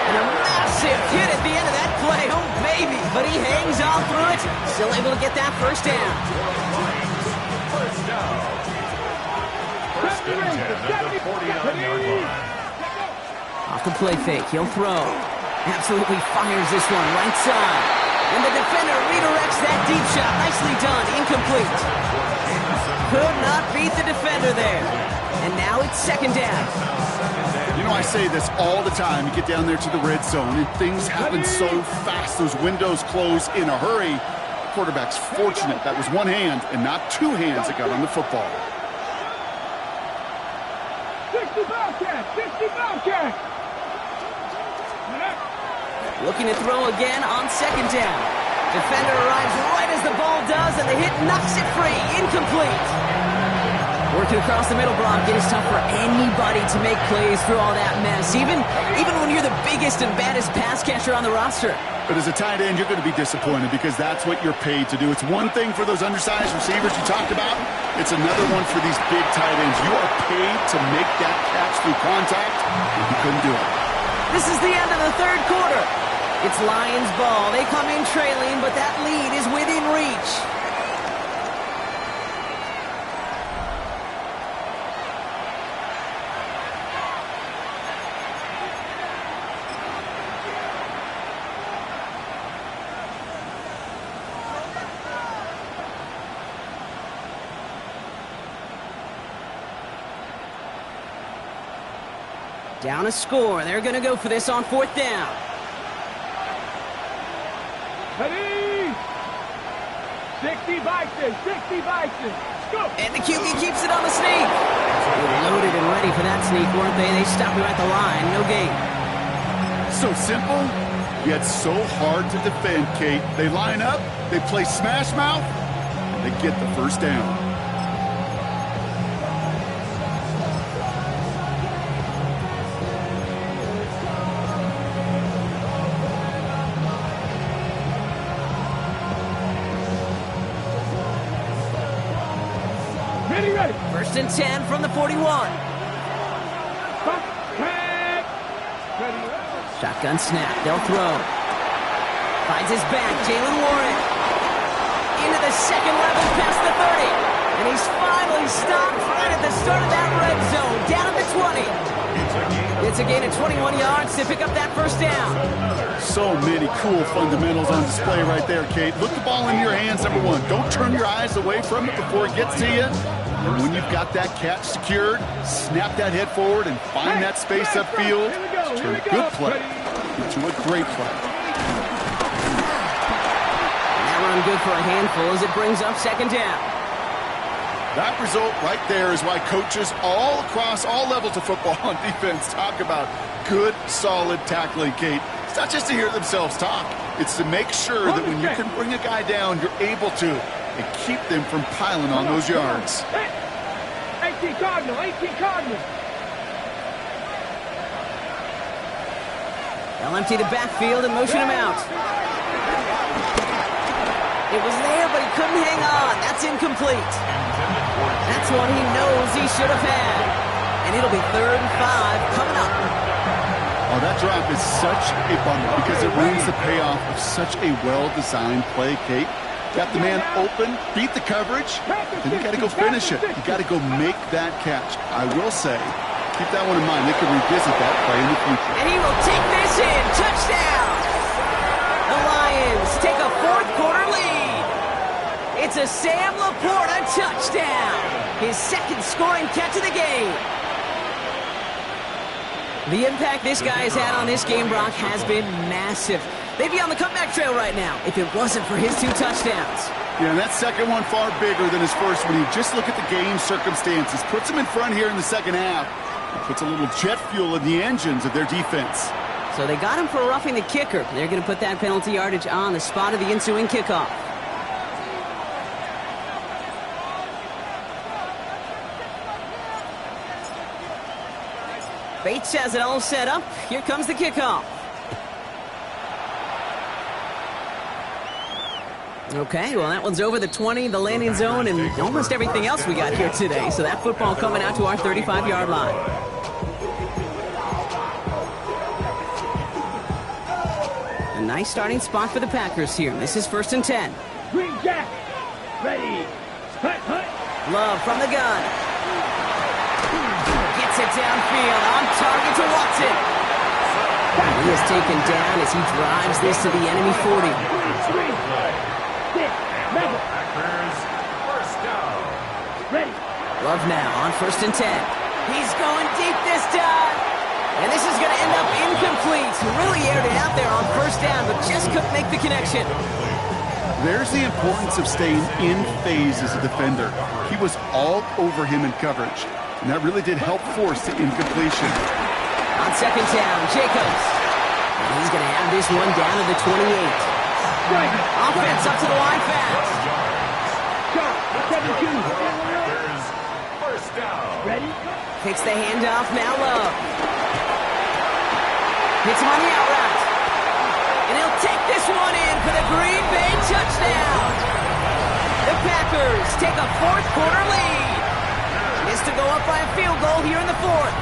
And a massive hit at the end of that play. Oh, baby. But he hangs on through it. Still able to get that first down. First and 10 at the 49-yard line. Off the play fake. He'll throw. Absolutely fires this one right side. And the defender redirects that deep shot. Nicely done. Incomplete. Could not beat the defender there. And now it's 2nd down. You know, I say this all the time. You get down there to the red zone, and things happen so fast. Those windows close in a hurry. Quarterback's fortunate. That was one hand and not two hands that got on the football. 60 Bobcat! 60 Bobcat! Looking to throw again on 2nd down. Defender arrives right as the ball does, and the hit knocks it free. Incomplete. Working across the middle, Brock. It is tough for anybody to make plays through all that mess, even when you're the biggest and baddest pass catcher on the roster. But as a tight end, you're going to be disappointed because that's what you're paid to do. It's one thing for those undersized receivers you talked about. It's another one for these big tight ends. You are paid to make that catch through contact, and you couldn't do it. This is the end of the 3rd quarter. It's Lions ball. They come in trailing, but that lead is within reach. Down a score. They're going to go for this on 4th down. Ready? 60 Vikings, 60 Vikings. Go! And the QB keeps it on the sneak. They were loaded and ready for that sneak, weren't they? They stopped him at the line. No gain. So simple, yet so hard to defend, Kate. They line up, they play smash mouth, and they get the first down. First and 10 from the 41. Shotgun snap. They'll throw. Finds his back. Jaylen Warren. Into the second level past the 30. And he's finally stopped right at the start of that red zone. Down at the 20. It's a gain of 21 yards to pick up that first down. So many cool fundamentals on display right there, Kate. Look the ball in your hands, number one. Don't turn your eyes away from it before it gets to you. And when you've got that catch secured, snap that head forward and find that space upfield. Turn a good play into a great play. And that run good for a handful as it brings up second down. That result right there is why coaches all across all levels of football on defense talk about good, solid tackling, Kate. It's not just to hear themselves talk. It's to make sure that when you can bring a guy down, you're able to and keep them from piling on those yards. 18 Cardinal, 18 Cardinal. They'll empty the backfield and motion him out. It was there, but he couldn't hang on. That's incomplete. That's one he knows he should have had. And it'll be 3rd and 5 coming up. Oh, that drop is such a bummer because it ruins the payoff of such a well-designed play, Kate. Got the man open, beat the coverage, then you got to go finish it. You got to go make that catch. I will say, keep that one in mind. They could revisit that play in the future. And he will take this in. Touchdown! The Lions take a fourth-quarter lead. It's a Sam Laporta touchdown. His second scoring catch of the game. The impact this guy has had on this game, Brock, has been massive. They'd be on the comeback trail right now if it wasn't for his 2 touchdowns. Yeah, and that second one far bigger than his first one. You just look at the game circumstances. Puts him in front here in the second half. It puts a little jet fuel in the engines of their defense. So they got him for roughing the kicker. They're going to put that penalty yardage on the spot of the ensuing kickoff. Bates has it all set up. Here comes the kickoff. Okay, well, that one's over the 20, the landing zone, and almost everything else we got here today. So that football coming out to our 35-yard line. A nice starting spot for the Packers here. This is 1st and 10. Green Jack, ready. Hut, hut. Love from the gun. Gets it downfield, on target to Watson. He is taken down as he drives this to the enemy 40. Love now on 1st and 10. He's going deep this time. And this is going to end up incomplete. He really aired it out there on 1st down, but just couldn't make the connection. There's the importance of staying in phase as a defender. He was all over him in coverage, and that really did help force the incompletion. On 2nd down, Jacobs. And he's going to have this one down to the 28. Offense up to the line fast. 17. First down. Ready? Takes the handoff, now Love. Hits him on the out route. And he'll take this one in for the Green Bay touchdown. The Packers take a fourth-quarter lead. Is to go up by a field goal here in the 4th.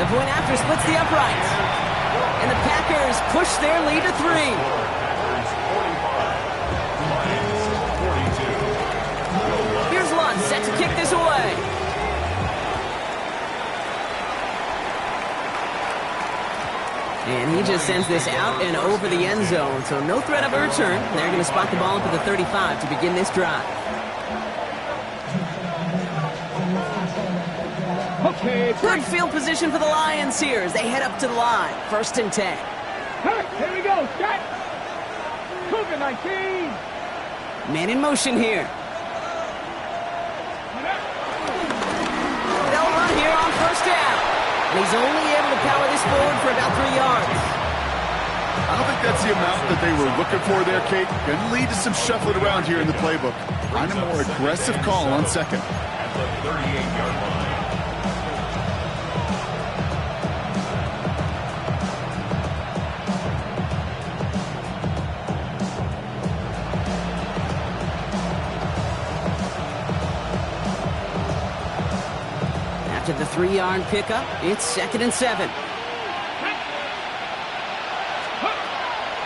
The point after splits the uprights. And the Packers push their lead to 3. Here's Lund set to kick this away. And he just sends this out and over the end zone. So no threat of a return. They're going to spot the ball up at the 35 to begin this drive. Okay, Good field position for the Lions here as they head up to the line. 1st and 10. Here we go. Shot. Cougar 19. Man in motion here. They'll run here on 1st down. And he's only able to power this forward for about 3 yards. I don't think that's the amount that they were looking for there, Kate. Going to lead to some shuffling around here in the playbook. Find a more aggressive call on 2nd. At the 38-yard line. After the 3-yard pickup, it's 2nd and 7.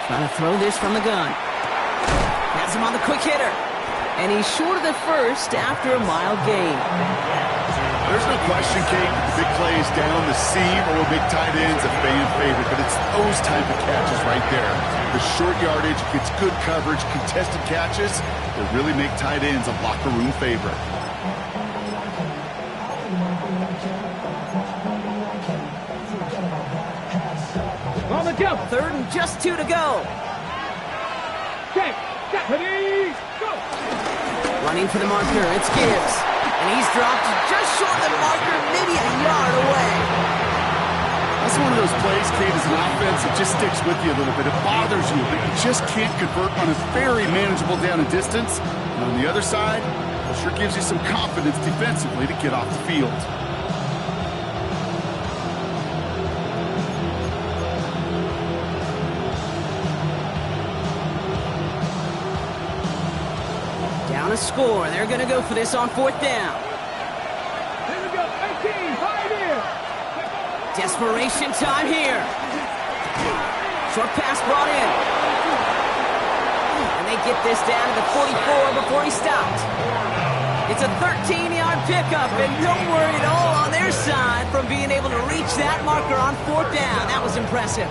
Trying to throw this from the gun. Has him on the quick hitter. And he's short of the first after a mild gain. There's no question, Kate, the big play is down the seam or big tight ends, a fan favorite, but it's those type of catches right there. The short yardage, gets good coverage, contested catches that really make tight ends a locker room favorite. On the jump. 3rd and just 2 to go. Check. Ready, go. Running for the marker, it's Gibbs. And he's dropped just short of the marker, maybe a yard away. That's one of those plays, Kate, as an offense, it just sticks with you a little bit. It bothers you, but you just can't convert on a very manageable down and distance. And on the other side, it sure gives you some confidence defensively to get off the field. Down a score. They're going to go for this on 4th down. Here we go. 18, right here. Desperation time here. Short pass brought in. And they get this down to the 44 before he stopped. It's a 13-yard pickup, and don't worry at all on their side from being able to reach that marker on 4th down. That was impressive.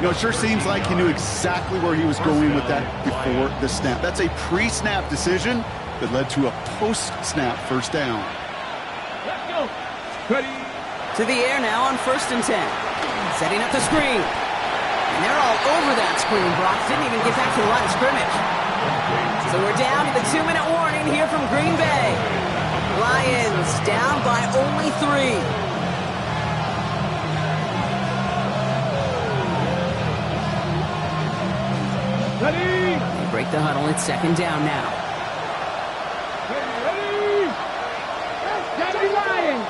You know, it sure seems like he knew exactly where he was going with that before the snap. That's a pre-snap decision that led to a post-snap first down. Let's go. Ready. To the air now on 1st and 10. Setting up the screen. And they're all over that screen. Brock didn't even get back to the line of scrimmage. So we're down to the 2-minute warning here from Green Bay. Lions down by only 3. Ready. They break the huddle. It's 2nd down now. Ready. Steady Lions.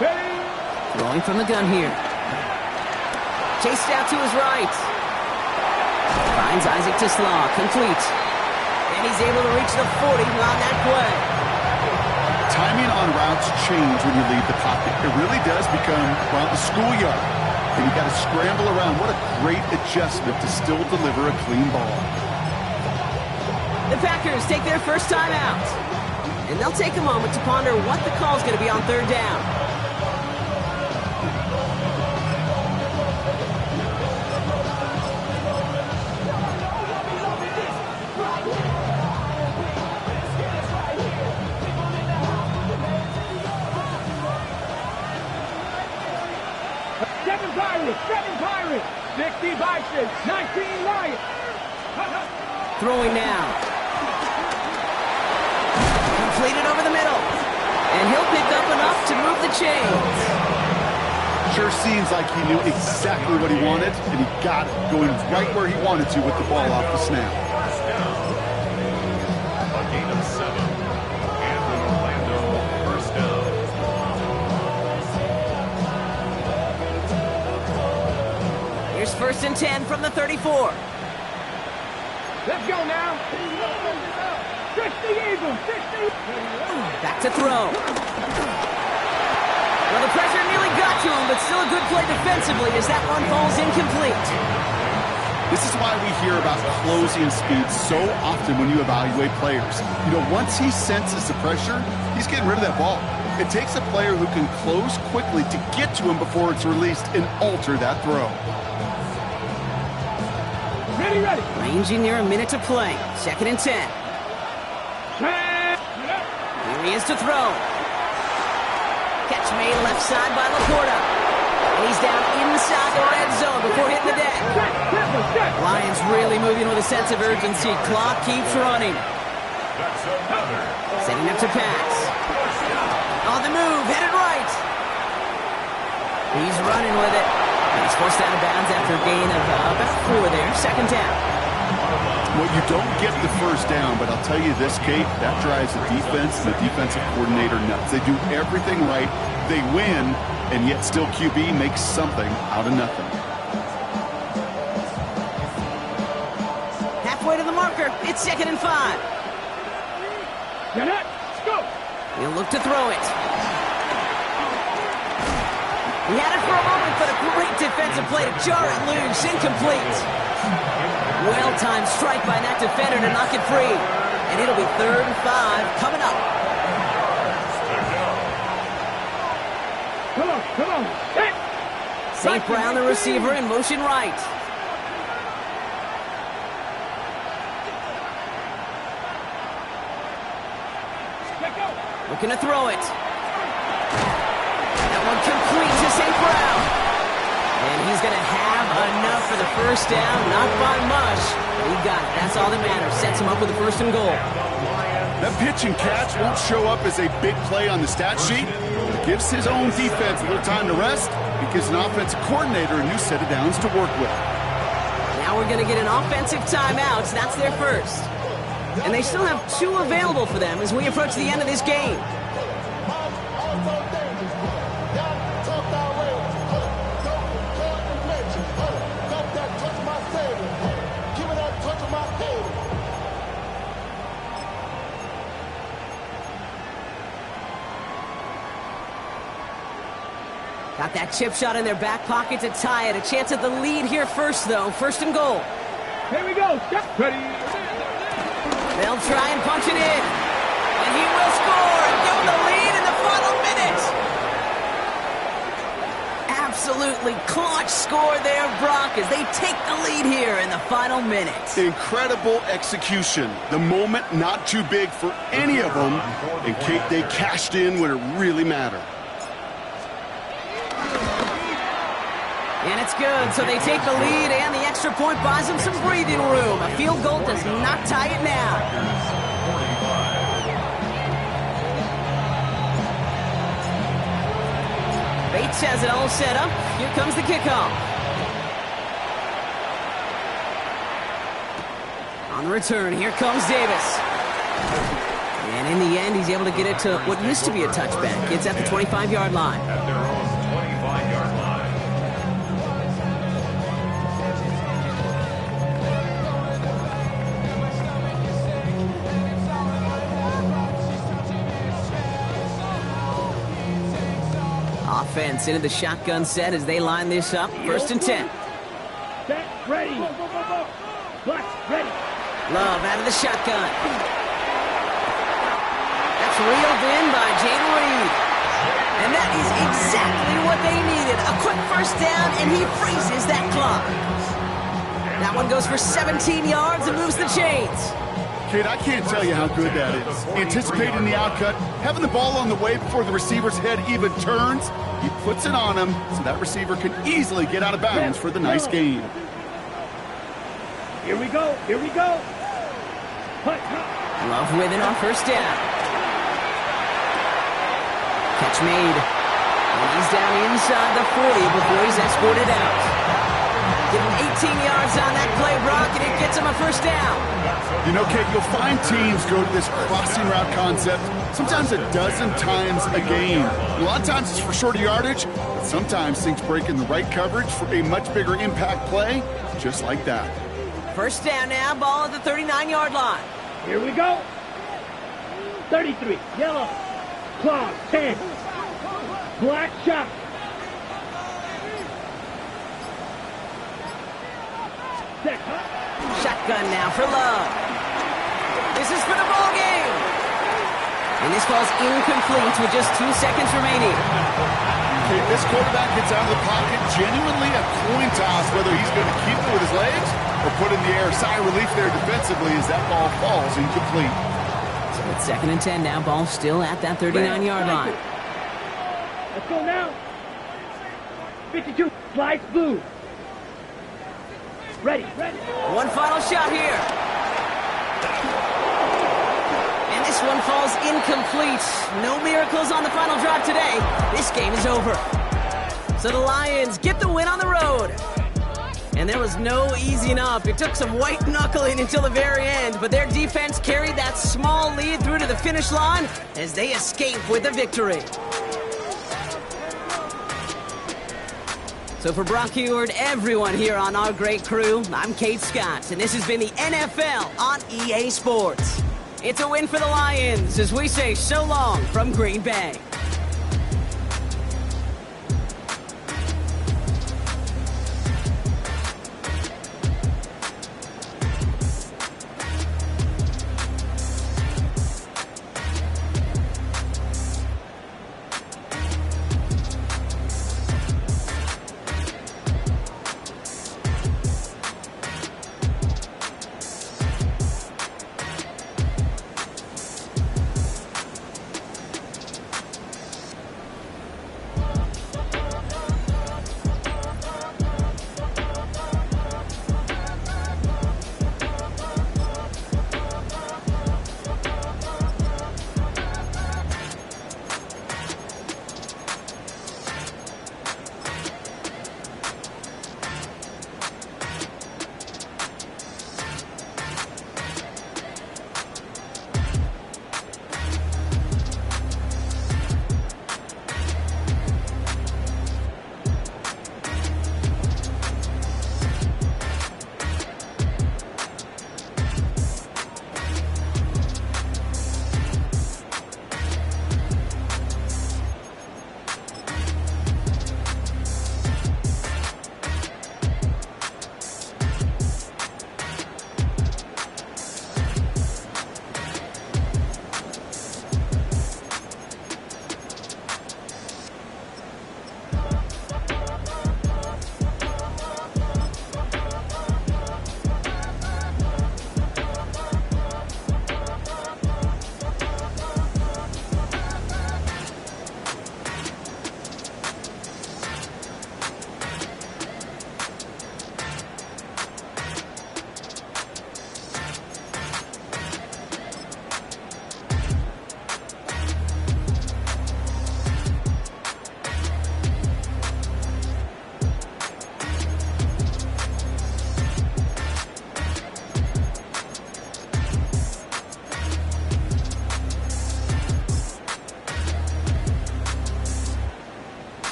Ready. Throwing from the gun here. Chased out to his right. Finds Isaac Tisslaw. Complete. And he's able to reach the 40 on that play. Timing on routes change when you leave the pocket. It really does become, well, the schoolyard. And you got to scramble around. What a great adjustment to still deliver a clean ball. The Packers take their first time out. And they'll take a moment to ponder what the call is going to be on 3rd down. Seven Pirates, 60 Bison, 19 Lions. Throwing now. Completed over the middle. And he'll pick up enough to move the chains. Sure seems like he knew exactly what he wanted, and he got it, going right where he wanted to with the ball off the snap. A gain of 7. And an Orlando first down. Here's 1st and 10 from the 34. Let's go now. 60 Eagles, 60. Back to throw. Well, the pressure nearly got to him, but still a good play defensively as that one falls incomplete. This is why we hear about closing speed so often when you evaluate players. You know, once he senses the pressure, he's getting rid of that ball. It takes a player who can close quickly to get to him before it's released and alter that throw. Ready. Ranging near a minute to play. 2nd and 10. Here he is to throw. Catch made left side by Laporta. And he's down inside the red zone before hitting the deck. Lions really moving with a sense of urgency. Clock keeps running. Setting up to pass. On the move, headed right. He's running with it. He's forced out of bounds after a gain of about 4 there. 2nd down. Well, you don't get the first down, but I'll tell you this, Kate, that drives the defense and the defensive coordinator nuts. They do everything right. They win, and yet still QB makes something out of nothing. halfway to the marker. It's 2nd and 5. Get it. Let's go. He'll look to throw it. He had it for a moment, but a great defensive play to jar it loose. Incomplete. Well-timed strike by that defender to knock it free. And it'll be 3rd and 5 coming up. Come on, come on. Hit. St. Brown, the receiver, in motion right. Looking to throw it. That one complete to St. Brown. And he's going to have enough for the first down. Not by much, but he got it. That's all that matters. Sets him up with the 1st and goal. That pitch and catch won't show up as a big play on the stat sheet. It gives his own defense a little time to rest. It gives an offensive coordinator a new set of downs to work with. Now we're going to get an offensive timeout. That's their first. And they still have 2 available for them as we approach the end of this game. Got that chip shot in their back pocket to tie it. A chance at the lead here first, though. 1st and goal. Here we go. Step. Ready. They'll try and punch it in. And he will score and give them the lead in the final minute. Absolutely clutch score there, Brock, as they take the lead here in the final minute. Incredible execution. The moment not too big for any of them. And Kate, they cashed in when it really mattered. And it's good, so they take the lead, and the extra point buys them some breathing room. A field goal does not tie it now. Bates has it all set up. Here comes the kickoff. On the return, here comes Davis. And in the end, he's able to get it to what used to be a touchback. It's at the 25-yard line. At their own 25-yard line. Offense into the shotgun set as they line this up. 1st and 10. Set. Ready. Go, go, go, go. Black. Ready. Love out of the shotgun. That's reeled in by Jaden Reed. And that is exactly what they needed. A quick 1st down, and he freezes that clock. That one goes for 17 yards and moves the chains. Kid, I can't tell you how good that is. Anticipating the outcut, having the ball on the way before the receiver's head even turns, he puts it on him so that receiver can easily get out of bounds for the nice gain. Here we go. Here we go. Hut, hut. Love with it on 1st down. Catch made. And he's down inside the 40 before he's escorted out. Getting 18 yards on that play, Brock, and it gets him a 1st down. You know, Kate, you'll find teams go to this crossing route concept sometimes a dozen times a game. A lot of times it's for shorter yardage, but sometimes things break in the right coverage for a much bigger impact play, just like that. 1st down now, ball at the 39-yard line. Here we go. 33. Yellow. Claw. 10. Black shot. Set. Shotgun now for Love. This is for the ball game. And this ball's incomplete with just 2 seconds remaining. Okay, this quarterback gets out of the pocket, genuinely a coin toss whether he's going to keep it with his legs or put in the air. Sigh of relief there defensively as that ball falls incomplete. So it's 2nd and 10 now. Ball still at that 39-yard line. Let's go now. 52. Slice blue. Ready. Ready. One final shot here. And this one falls incomplete. No miracles on the final drive today. This game is over. So the Lions get the win on the road. And there was no easing up. It took some white knuckling until the very end, but their defense carried that small lead through to the finish line as they escape with a victory. So for Brock Huard, everyone here on our great crew, I'm Kate Scott, and this has been the NFL on EA Sports. It's a win for the Lions as we say so long from Green Bay.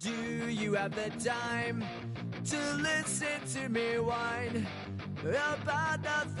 Do you have the time to listen to me whine about nothing?